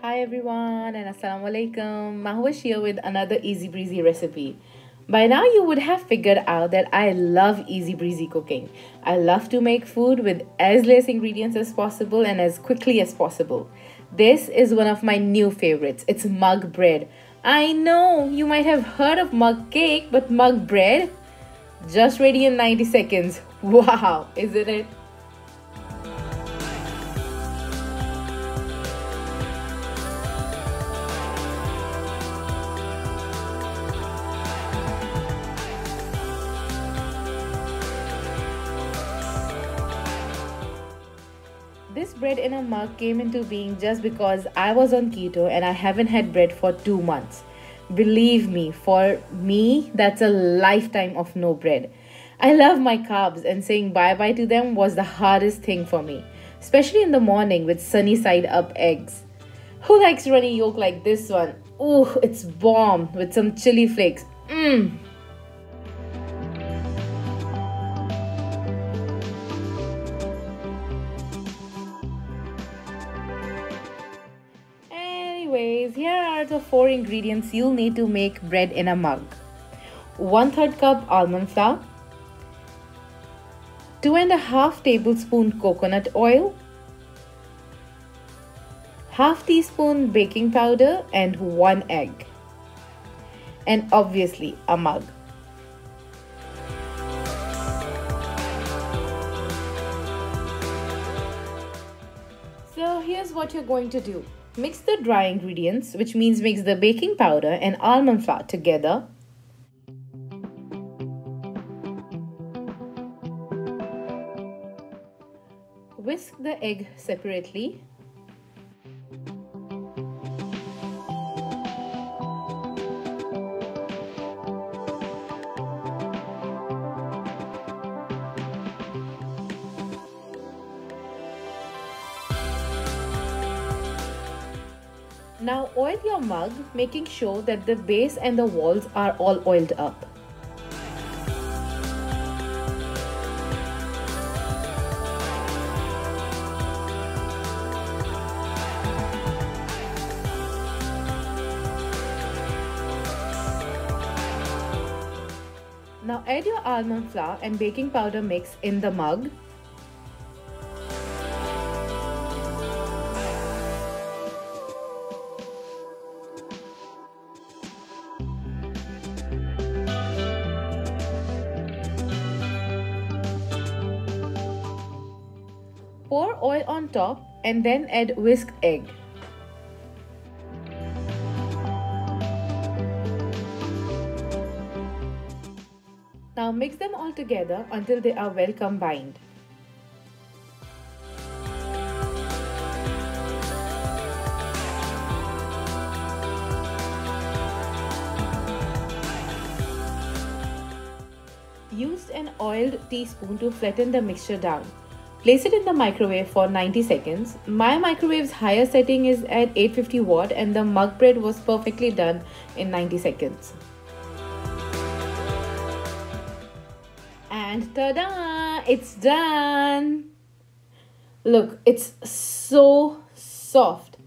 Hi everyone and Assalamu alaikum. Mahwash here with another easy breezy recipe. By now you would have figured out that I love easy breezy cooking. I love to make food with as less ingredients as possible and as quickly as possible. This is one of my new favorites. It's mug bread. I know you might have heard of mug cake, but mug bread just ready in 90 seconds. Wow, isn't it? This bread in a mug came into being just because I was on keto and I haven't had bread for 2 months. Believe me, for me, that's a lifetime of no bread. I love my carbs, and saying bye bye to them was the hardest thing for me, especially in the morning with sunny side up eggs. Who likes runny yolk like this one? Ooh, it's bomb with some chili flakes. Mmm. Anyways, here are the four ingredients you'll need to make bread in a mug. 1/3 cup almond flour, 2.5 tablespoon coconut oil, half teaspoon baking powder and 1 egg. And obviously a mug. So here's what you're going to do. Mix the dry ingredients, which means mix the baking powder and almond flour together. Whisk the egg separately. Now oil your mug, making sure that the base and the walls are all oiled up. Now add your almond flour and baking powder mix in the mug. Pour oil on top and then add whisked egg. Now mix them all together until they are well combined. Use an oiled teaspoon to flatten the mixture down. Place it in the microwave for 90 seconds. My microwave's higher setting is at 850 watt and the mug bread was perfectly done in 90 seconds. And ta-da! It's done! Look, it's so soft.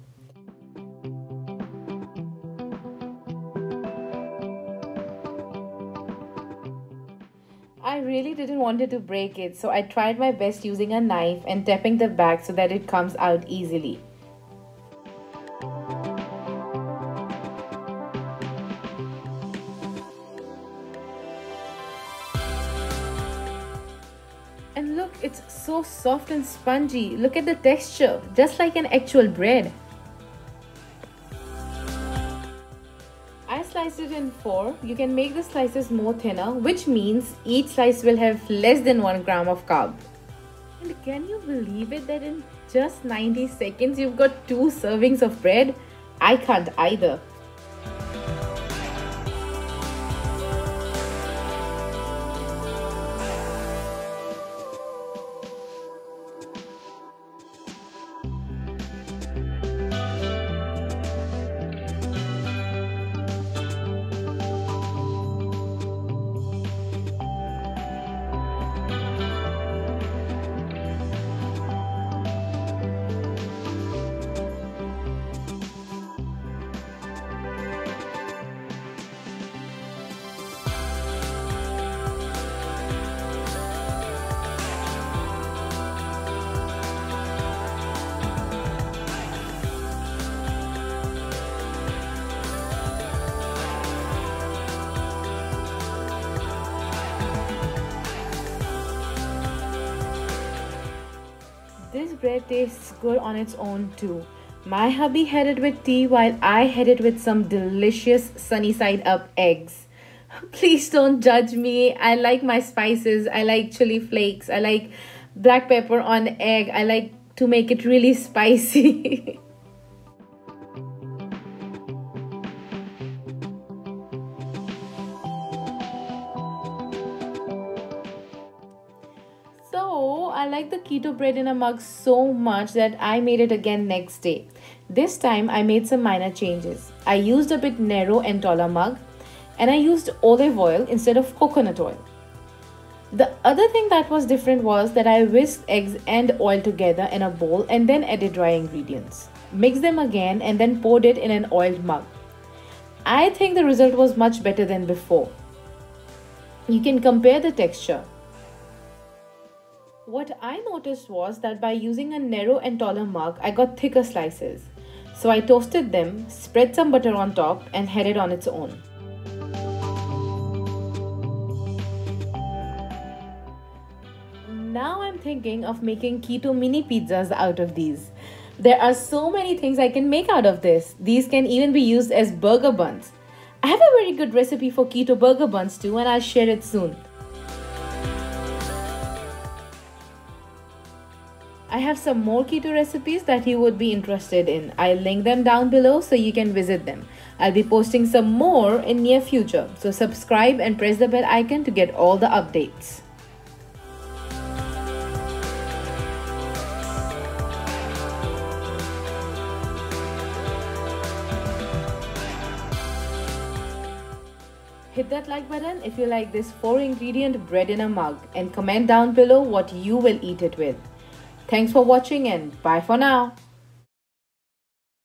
I really didn't want it to break it, so I tried my best using a knife and tapping the back so that it comes out easily. And look, it's so soft and spongy. Look at the texture, just like an actual bread. I sliced it in 4. You can make the slices more thinner, which means each slice will have less than 1 gram of carb. And can you believe it that in just 90 seconds you've got 2 servings of bread? I can't either. bread tastes good on its own too. My hubby had it with tea while I had it with some delicious sunny side up eggs. Please don't judge me. I like my spices. I like chili flakes. I like black pepper on egg. I like to make it really spicy. So, I like the keto bread in a mug so much that I made it again next day. This time I made some minor changes. I used a bit narrow and taller mug and I used olive oil instead of coconut oil. The other thing that was different was that I whisked eggs and oil together in a bowl and then added dry ingredients. Mixed them again and then poured it in an oiled mug. I think the result was much better than before. You can compare the texture. What I noticed was that by using a narrow and taller mug, I got thicker slices. So I toasted them, spread some butter on top, and had it on its own. Now I'm thinking of making keto mini pizzas out of these. There are so many things I can make out of this. These can even be used as burger buns. I have a very good recipe for keto burger buns too, and I'll share it soon. I have some more keto recipes that you would be interested in. I'll link them down below so you can visit them. I'll be posting some more in near future. So subscribe and press the bell icon to get all the updates. Hit that like button if you like this 4-ingredient bread in a mug and comment down below what you will eat it with. Thanks for watching and bye for now.